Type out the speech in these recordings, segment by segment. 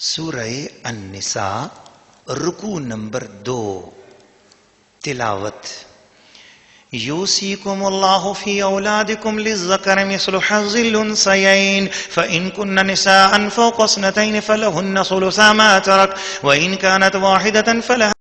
سورہ النساء رکوع نمبر 2 تلاوت یوصیکم اللہ فی اولادکم للذکر مثل حظ الانثیین فإن کن نساء فوق اثنتین فلہن ثلثا ما ترک وإن كانت واحدة فلها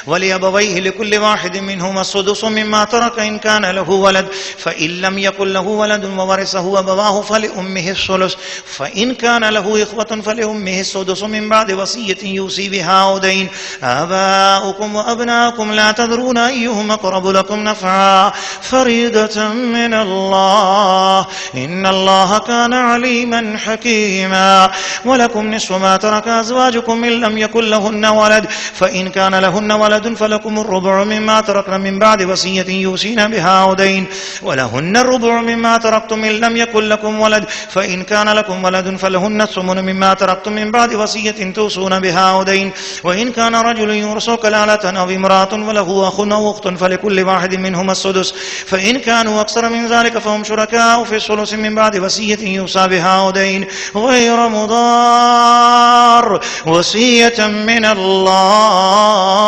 ولأبويه لكل واحد منهما السدس مما ترك إن كان له ولد فإن لم يكن له ولد وورثه أبواه فلأمه الثلث فإن كان له إخوة فلأمه السدس من بعد وصية يوصي بها أو دين آباؤكم وأبناؤكم لا تدرون أيهم أقرب لكم نفعا فريضة من الله إن الله كان عليما حكيما ولكم نصف ما ترك أزواجكم إن لم يكن لهن ولد فإن كان لهن ولد فلكم الربع مما تركن من بعد وصية يوصين بها أو دين ولهن الربع مما تركتم إن لم يكن لكم ولد فإن كان لكم ولد فلهن الثمن مما تركتم من بعد وصية توصون بها أو دين وإن كان رجل يورث كلالة أو امرأة وله أخ أو أخت فلكل واحد منهما السدس فإن كانوا أكثر من ذلك فهم شركاء في الثلث من بعد وصية يوصى بها أو دين غير مضار وصية من الله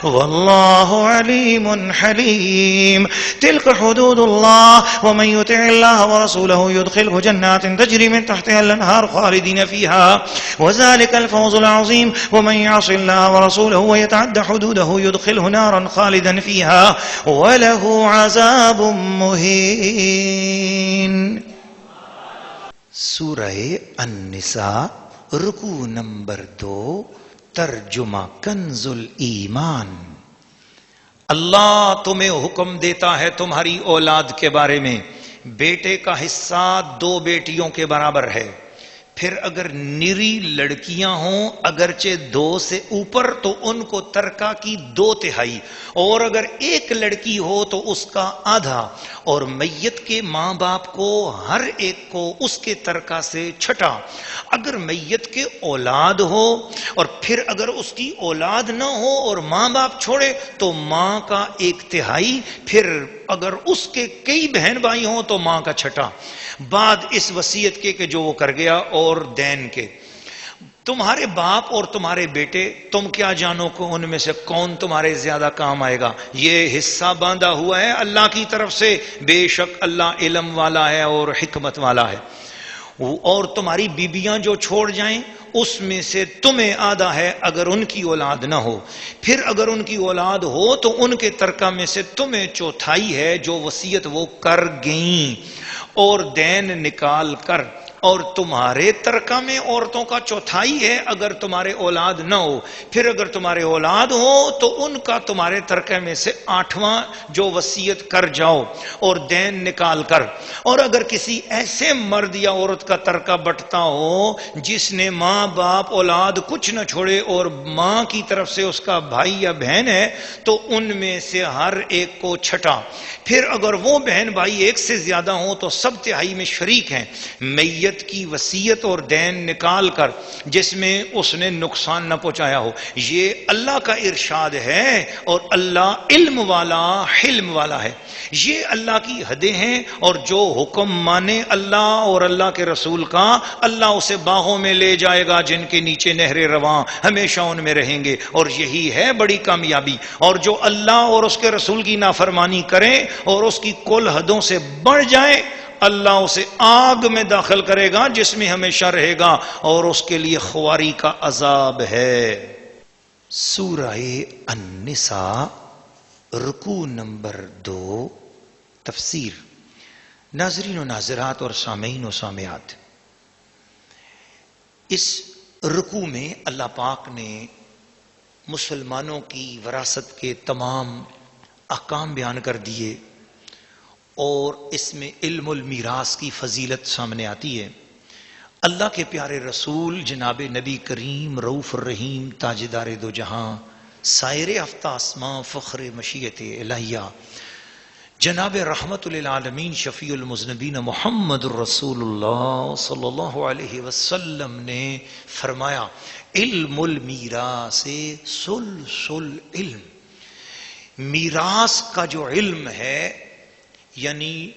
والله عليم حليم تلك حدود الله ومن يطع الله ورسوله يدخله جنات تجري من تحتها الأنهار خالدين فيها وذلك الفوز العظيم ومن يعص الله ورسوله ويتعد حدوده يدخله نارا خالدا فيها وله عذاب مهين. سورہ النساء رکوع نمبر 2 ترجمہ کنز الایمان. اللہ تمہیں حکم دیتا ہے تمہاری اولاد کے بارے میں، بیٹے کا حصہ 2 بیٹیوں کے برابر ہے، پھر اگر نری لڑکیاں ہوں اگرچہ 2 سے اوپر تو ان کو ترکہ کی 2/3، اور اگر ایک لڑکی ہو تو اس کا آدھا، اور میت کے ماں باپ کو ہر ایک کو اس کے ترکہ سے چھٹا. اگر میت کے اولاد ہو اور پھر اگر اس کی اولاد نہ ہو اور ماں باپ چھوڑے تو ماں کا 1/3، پھر اگر اس کے کئی بہن بھائی ہوں تو ماں کا چھٹا، بعد اس وصیت کے کہ جو وہ کر گیا، اور دین کے. تمہارے باپ اور تمہارے بیٹے، تم کیا جانو کہ ان میں سے کون تمہارے زیادہ کام آئے گا. یہ حصہ باندھا ہوا ہے اللہ کی طرف سے، بے شک اللہ علم والا ہے اور حکمت والا ہے. اور تمہاری بیبیاں جو چھوڑ جائیں اس میں سے تمہیں آدھا ہے اگر ان کی اولاد نہ ہو، پھر اگر ان کی اولاد ہو تو ان کے ترکہ میں سے تمہیں 1/4 ہے جو وصیت وہ کر گئیں، اور دین نکال کر. اور تمہارے ترکہ میں عورتوں کا 1/4 ہے اگر تمہارے اولاد نہ ہو، پھر اگر تمہارے اولاد ہو تو ان کا تمہارے ترکہ میں سے 8واں جو وصیت کر جاؤ اور دین نکال کر. اور اگر کسی ایسے مرد یا عورت کا ترکہ بٹتا ہو جس نے ماں باپ اولاد کچھ نہ چھوڑے اور ماں کی طرف سے اس کا بھائی یا بہن ہے تو ان میں سے ہر ایک کو چھٹا، پھر اگر وہ بہن بھائی 1 سے زیادہ ہوں تو سب تہائی میں شریک ہیں. میت کی وصیت اور دین نکال کر جس میں اس نے نقصان نہ پہنچایا ہو. یہ اللہ کا ارشاد ہے اور اللہ علم والا حلم والا ہے. یہ اللہ کی حدیں ہیں، اور جو حکم مانے اللہ اور اللہ کے رسول کا، اللہ اسے باغوں میں لے جائے گا جن کے نیچے نہریں رواں، ہمیشہ ان میں رہیں گے، اور یہی ہے بڑی کامیابی. اور جو اللہ اور اس کے رسول کی نافرمانی کریں اور اس کی کل حدوں سے بڑھ جائیں، اللہ اسے آگ میں داخل کرے گا جس میں ہمیشہ رہے گا، اور اس کے لیے خواری کا عذاب ہے. سورہ النساء رکوع نمبر 2 تفسیر. ناظرین و ناظرات اور سامعین و سامعات، اس رکوع میں اللہ پاک نے مسلمانوں کی وراثت کے تمام احکام بیان کر دیے، اور اس میں علم المیراث کی فضیلت سامنے آتی ہے. اللہ کے پیارے رسول جناب نبی کریم رؤوف الرحیم تاجدار دو جہاں سائر ہفتہ آسماں فخر مشیت الہیہ جناب رحمت للعالمین شفیع المذنبین محمد الرسول اللہ صلی اللہ علیہ وسلم نے فرمایا علم المیراث سلسل علم. میراث کا جو علم ہے یعنی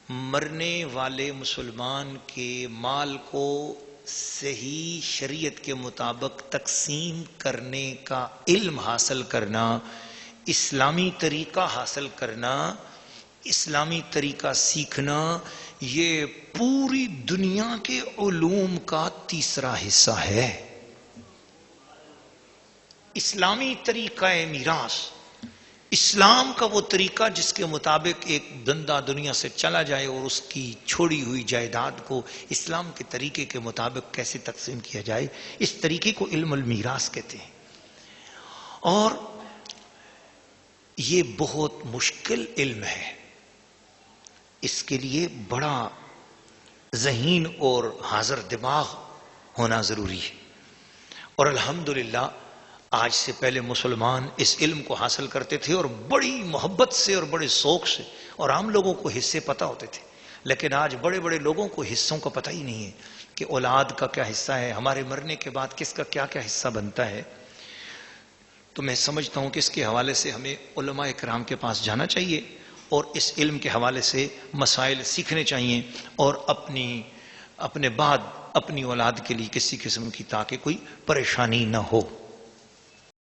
مرنے والے مسلمان کے مال کو صحیح شریعت کے مطابق تقسیم کرنے کا علم حاصل کرنا، اسلامی طریقہ حاصل کرنا، اسلامی طریقہ سیکھنا، یہ پوری دنیا کے علوم کا تیسرا حصہ ہے۔ اسلامی طریقہ میراث، اسلام کا وہ طریقہ جس کے مطابق ایک بندہ دنیا سے چلا جائے اور اس کی چھوڑی ہوئی جائیداد کو اسلام کے طریقے کے مطابق کیسے تقسیم کیا جائے، اس طریقے کو علم المیراث کہتے ہیں۔ اور یہ بہت مشکل علم ہے، اس کے لیے بڑا ذہین اور حاضر دماغ ہونا ضروری ہے۔ اور الحمدللہ آج سے پہلے مسلمان اس علم کو حاصل کرتے تھے اور بڑی محبت سے اور بڑے شوق سے، اور عام لوگوں کو حصے پتہ ہوتے تھے، لیکن آج بڑے بڑے لوگوں کو حصوں کا پتہ ہی نہیں ہے کہ اولاد کا کیا حصہ ہے، ہمارے مرنے کے بعد کس کا کیا کیا حصہ بنتا ہے۔ تو میں سمجھتا ہوں کہ اس کے حوالے سے ہمیں علماء کرام کے پاس جانا چاہیے اور اس علم کے حوالے سے مسائل سیکھنے چاہیے، اور اپنے بعد اپنی اولاد کے لیے کسی قسم کی تاکہ کوئی پریشانی نہ ہو۔